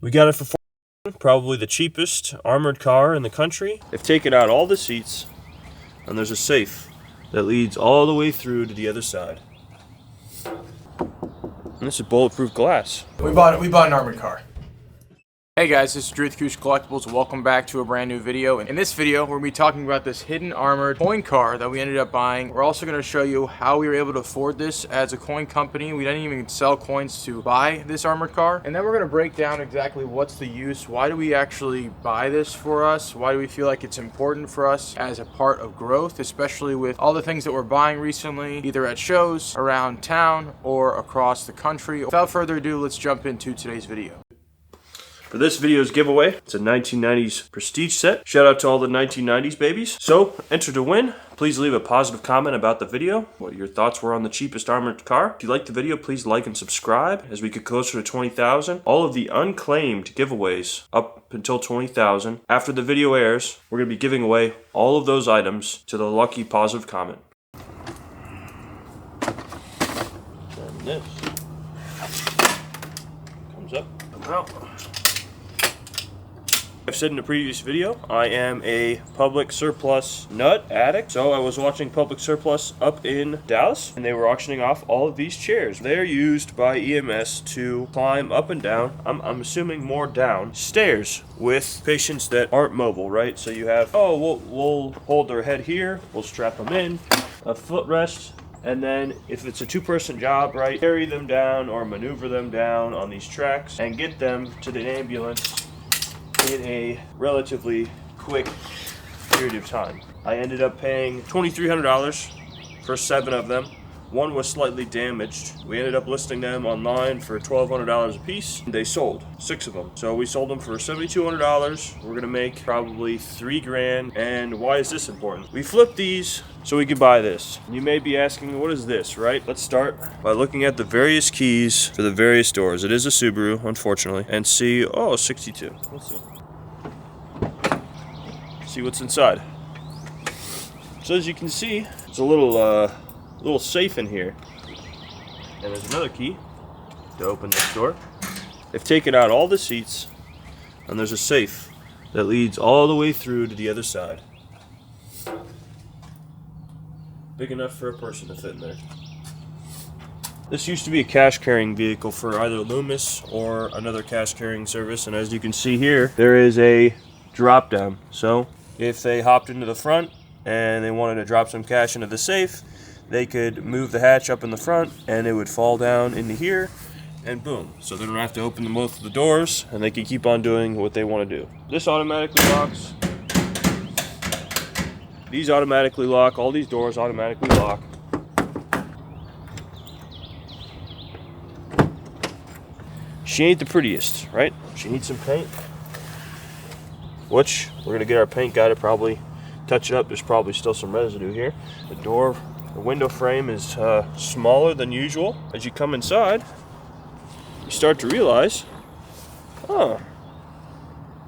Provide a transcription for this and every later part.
We got it for probably the cheapest armored car in the country. They've taken out all the seats, and there's a safe that leads all the way through to the other side. And this is bulletproof glass. We bought an armored car. Hey guys, this is Drew with Koosh Collectibles. Welcome back to a brand new video. In this video, we're going to be talking about this hidden armored coin car that we ended up buying. We're also going to show you how we were able to afford this as a coin company. We didn't even sell coins to buy this armored car. And then we're going to break down exactly what's the use. Why do we actually buy this for us? Why do we feel like it's important for us as a part of growth, especially with all the things that we're buying recently, either at shows, around town, or across the country. Without further ado, let's jump into today's video. For this video's giveaway, it's a 1990s prestige set. Shout out to all the 1990s babies. So, enter to win. Please leave a positive comment about the video, what your thoughts were on the cheapest armored car. If you liked the video, please like and subscribe as we get closer to 20,000. All of the unclaimed giveaways up until 20,000. After the video airs, we're going to be giving away all of those items to the lucky positive comment. And this comes up, comes out. I've said in a previous video, I am a public surplus nut addict. So I was watching Public Surplus up in Dallas, and they were auctioning off all of these chairs. They're used by EMS to climb up and down, I'm assuming more down, stairs with patients that aren't mobile, right? So you have, we'll hold their head here, we'll strap them in, a footrest, and then if it's a two-person job, right, carry them down or maneuver them down on these tracks and get them to the ambulance in a relatively quick period of time. I ended up paying $2,300 for 7 of them. One was slightly damaged. We ended up listing them online for $1,200 a piece. They sold 6 of them. So we sold them for $7,200. We're gonna make probably $3 grand. And why is this important? We flipped these so we could buy this. You may be asking, what is this, right? Let's start by looking at the various keys for the various doors. It is a Subaru, unfortunately. And see, 62. Let's see. See what's inside. So as you can see, it's a little safe in here. And there's another key to open this door. They've taken out all the seats, and there's a safe that leads all the way through to the other side. Big enough for a person to fit in there. This used to be a cash carrying vehicle for either Loomis or another cash carrying service, and as you can see here, there is a drop down. So if they hopped into the front and they wanted to drop some cash into the safe, they could move the hatch up in the front and it would fall down into here, and boom. So they don't have to open both of the doors, and they can keep on doing what they want to do. This automatically locks. These automatically lock. All these doors automatically lock. She ain't the prettiest, right? She needs some paint, which we're gonna get our paint guy to probably touch it up. There's probably still some residue here. The window frame is smaller than usual. As you come inside, you start to realize,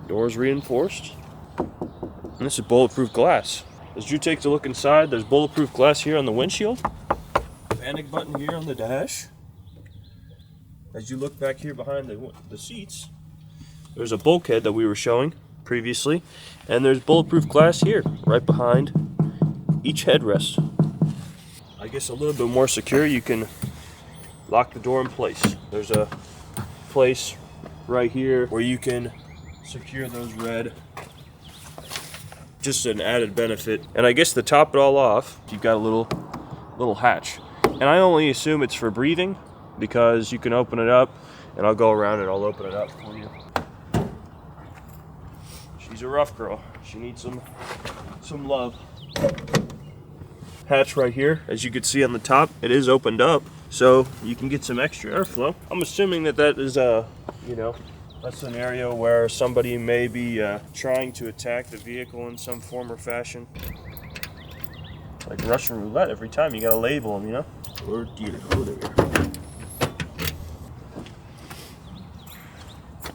door's reinforced. And this is bulletproof glass. As Drew takes a look inside, there's bulletproof glass here on the windshield. Panic button here on the dash. As you look back here behind the seats, there's a bulkhead that we were showing previously, and there's bulletproof glass here, right behind each headrest. I guess a little bit more secure, you can lock the door in place. There's a place right here where you can secure those red. Just an added benefit. And I guess to top it all off, you've got a little hatch. And I only assume it's for breathing, because you can open it up, and I'll go around and I'll open it up for you. She's a rough girl. She needs some love. Hatch right here, as you can see on the top, it is opened up, so you can get some extra airflow. I'm assuming that is a scenario where somebody may be trying to attack the vehicle in some form or fashion. Like Russian roulette, every time you gotta label them, Or dear, there.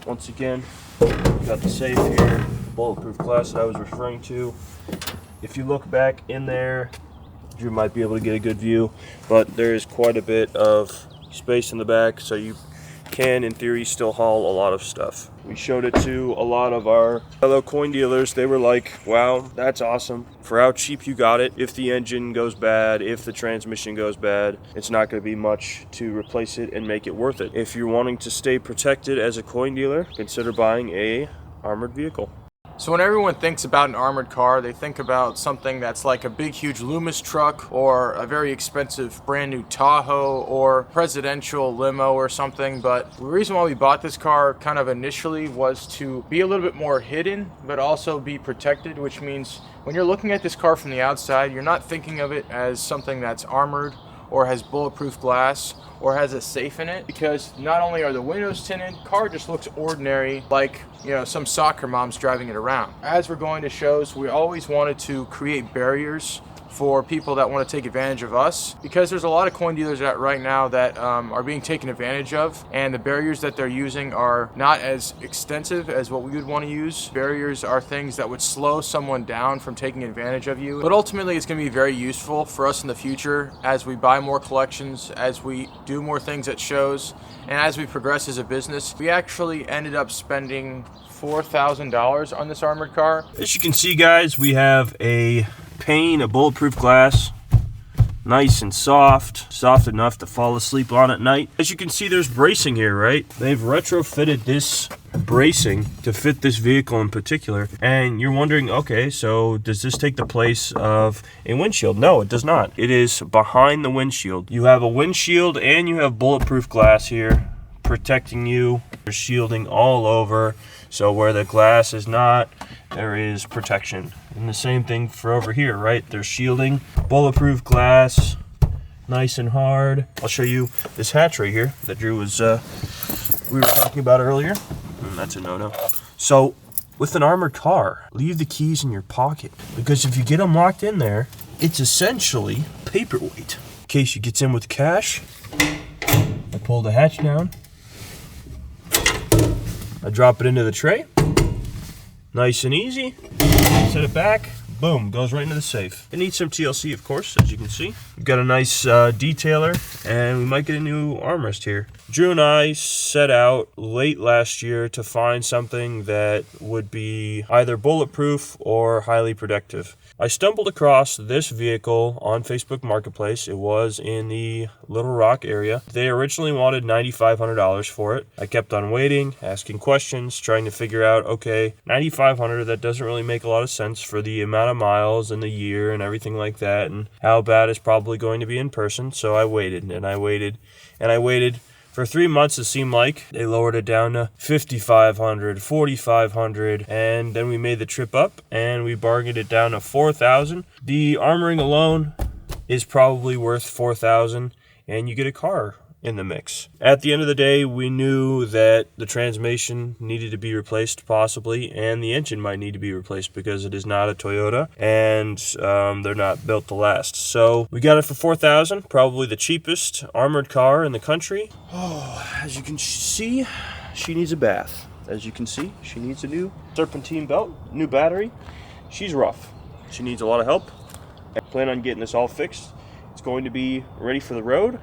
Once again, you got the safe here, bulletproof glass that I was referring to. If you look back in there, you might be able to get a good view, but there is quite a bit of space in the back, so you can, in theory, still haul a lot of stuff. We showed it to a lot of our fellow coin dealers. They were like, wow, that's awesome. For how cheap you got it, if the engine goes bad, if the transmission goes bad, it's not going to be much to replace it and make it worth it. If you're wanting to stay protected as a coin dealer, consider buying a armored vehicle. So when everyone thinks about an armored car, they think about something that's like a big, huge Loomis truck or a very expensive brand new Tahoe or presidential limo or something. But the reason why we bought this car kind of initially was to be a little bit more hidden, but also be protected, which means when you're looking at this car from the outside, you're not thinking of it as something that's armored or has bulletproof glass or has a safe in it, because not only are the windows tinted, car just looks ordinary, like, you know, some soccer mom's driving it around. As we're going to shows, we always wanted to create barriers for people that want to take advantage of us, because there's a lot of coin dealers out right now that are being taken advantage of, and the barriers that they're using are not as extensive as what we would want to use. Barriers are things that would slow someone down from taking advantage of you, but ultimately it's going to be very useful for us in the future as we buy more collections, as we do more things at shows, and as we progress as a business. We actually ended up spending $4,000 on this armored car. As you can see, guys, we have a pane of bulletproof glass, nice and soft enough to fall asleep on at night. As you can see, there's bracing here, right? They've retrofitted this bracing to fit this vehicle in particular, and you're wondering, okay, so does this take the place of a windshield? No, it does not. It is behind the windshield. You have a windshield and you have bulletproof glass here protecting you. There's shielding all over, so where the glass is not, there is protection. And the same thing for over here, right? There's shielding, bulletproof glass, nice and hard. I'll show you this hatch right here that Drew was we were talking about earlier. That's a no-no. So with an armored car, leave the keys in your pocket, because if you get them locked in there, it's essentially paperweight. In case you gets in with cash, I pull the hatch down, I drop it into the tray, nice and easy, set it back, boom, goes right into the safe. It needs some TLC, of course, as you can see. We've got a nice detailer, and we might get a new armrest here. Drew and I set out late last year to find something that would be either bulletproof or highly protective. I stumbled across this vehicle on Facebook Marketplace. It was in the Little Rock area. They originally wanted $9,500 for it. I kept on waiting, asking questions, trying to figure out, okay, $9,500, that doesn't really make a lot of sense for the amount of miles and the year and everything like that, and how bad it's probably going to be in person. So I waited and I waited and I waited. For 3 months, it seemed like. They lowered it down to $5,500, $4,500, and then we made the trip up and we bargained it down to $4,000. The armoring alone is probably worth $4,000, and you get a car in the mix. At the end of the day, we knew that the transmission needed to be replaced possibly, and the engine might need to be replaced because it is not a Toyota, and they're not built to last. So we got it for $4,000, probably the cheapest armored car in the country. Oh, as you can see, she needs a bath. As you can see, she needs a new serpentine belt, new battery. She's rough. She needs a lot of help. I plan on getting this all fixed. It's going to be ready for the road.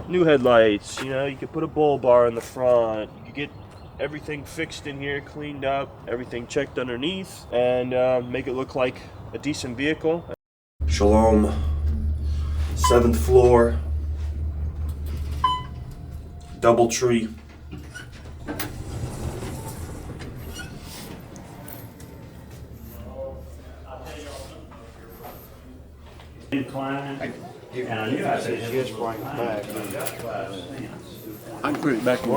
New headlights, you know, you could put a bull bar in the front, you could get everything fixed in here, cleaned up, everything checked underneath, and make it look like a decent vehicle. Shalom, 7th floor, double tree. I can put it back in.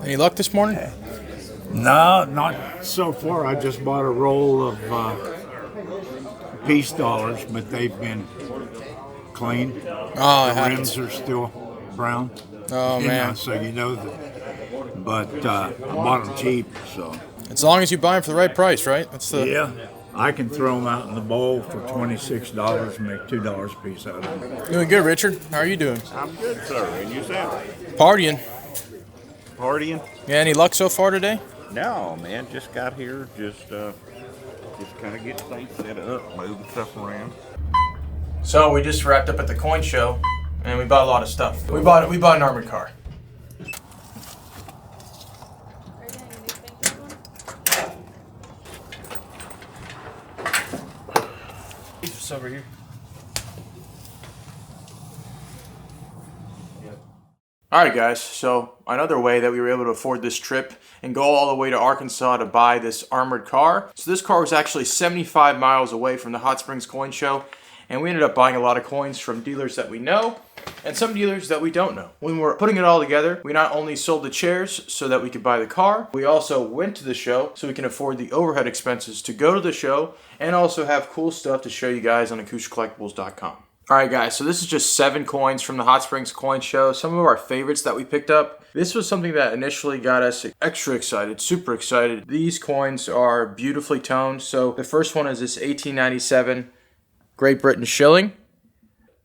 Any luck this morning? No, not so far. I just bought a roll of peace dollars, but they've been clean. Oh, the rims are still brown. Oh, man. So you know that. But I bought them cheap, so. As long as you buy them for the right price, right? That's the. Yeah. I can throw them out in the bowl for $26 and make $2 a piece out of them. Doing good, Richard. How are you doing? I'm good, sir. And yourself? Partying. Partying? Yeah, any luck so far today? No, man. Just got here. Just kind of getting things set up, moving stuff around. So we just wrapped up at the coin show, and we bought a lot of stuff. We bought an armored car. this over here. Alright guys, so another way that we were able to afford this trip and go all the way to Arkansas to buy this armored car. So this car was actually 75 miles away from the Hot Springs Coin Show, and we ended up buying a lot of coins from dealers that we know and some dealers that we don't know. When we're putting it all together, we not only sold the chairs so that we could buy the car, we also went to the show so we can afford the overhead expenses to go to the show and also have cool stuff to show you guys on acousticcollectibles.com. Alright guys, so this is just 7 coins from the Hot Springs Coin Show. Some of our favorites that we picked up. This was something that initially got us extra excited, super excited. These coins are beautifully toned. So the first one is this 1897 Great Britain shilling.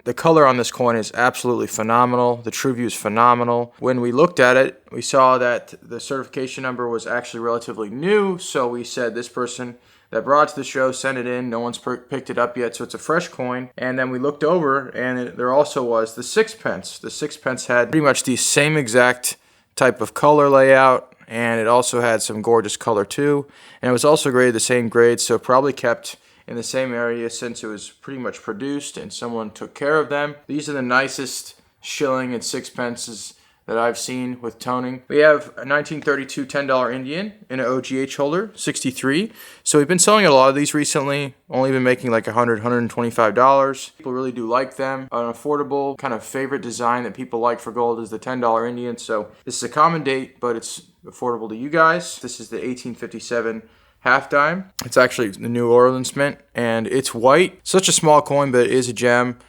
The color on this coin is absolutely phenomenal. The true view is phenomenal. When we looked at it, we saw that the certification number was actually relatively new. So we said this person that brought it to the show sent it in. No one's picked it up yet, so it's a fresh coin. And then we looked over, and there also was the sixpence. The sixpence had pretty much the same exact type of color layout, and it also had some gorgeous color too. And it was also graded the same grade, so probably kept in the same area since it was pretty much produced and someone took care of them. These are the nicest shilling and sixpences that I've seen with toning. We have a 1932 $10 Indian in an OGH holder, 63. So we've been selling a lot of these recently, only been making like $100, $125. People really do like them. An affordable kind of favorite design that people like for gold is the $10 Indian. So this is a common date, but it's affordable to you guys. This is the 1857 half dime. It's actually the New Orleans mint, and it's white. Such a small coin, but it is a gem.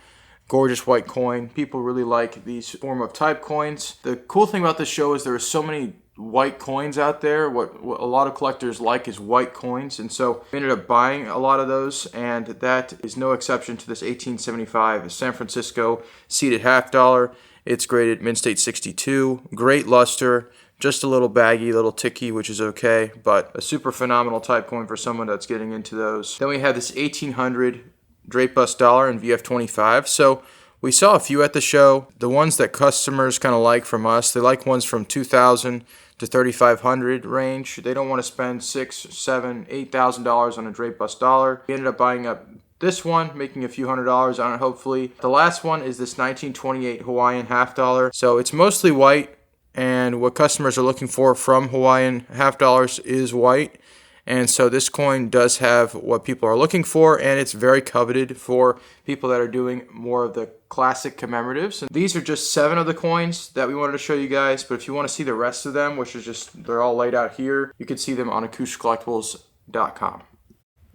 Gorgeous white coin. People really like these form of type coins. The cool thing about this show is there are so many white coins out there. What a lot of collectors like is white coins, and so we ended up buying a lot of those, and that is no exception to this 1875 San Francisco seated half dollar. It's graded mint state 62. Great luster. Just a little baggy, a little ticky, which is okay, but a super phenomenal type coin for someone that's getting into those. Then we have this 1800 drape bust dollar in VF25. So we saw a few at the show. The ones that customers kind of like from us, they like ones from 2,000 to 3,500 range. They don't want to spend $6,000, $7,000, $8,000 on a drape bust dollar. We ended up buying up this one, making a few $100s on it, hopefully. The last one is this 1928 Hawaiian half dollar. So it's mostly white, and what customers are looking for from Hawaiian half dollars is white. And so this coin does have what people are looking for, and it's very coveted for people that are doing more of the classic commemoratives. And these are just 7 of the coins that we wanted to show you guys, but if you want to see the rest of them, which is just, they're all laid out here, you can see them on acousticcollectibles.com.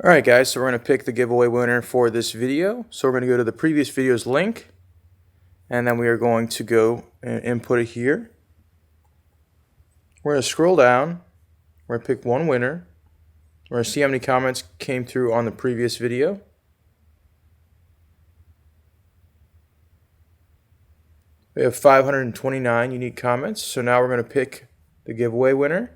Alright guys, so we're going to pick the giveaway winner for this video. So we're going to go to the previous video's link, and then we are going to go and input it here. We're going to scroll down, we're going to pick one winner. We're going to see how many comments came through on the previous video. We have 529 unique comments, so now we're going to pick the giveaway winner.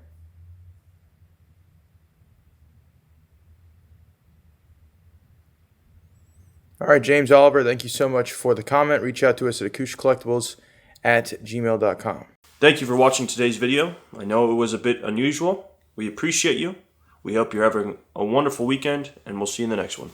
Alright, James Oliver, thank you so much for the comment. Reach out to us at acousticcollectibles@gmail.com. Thank you for watching today's video. I know it was a bit unusual. We appreciate you. We hope you're having a wonderful weekend, and we'll see you in the next one.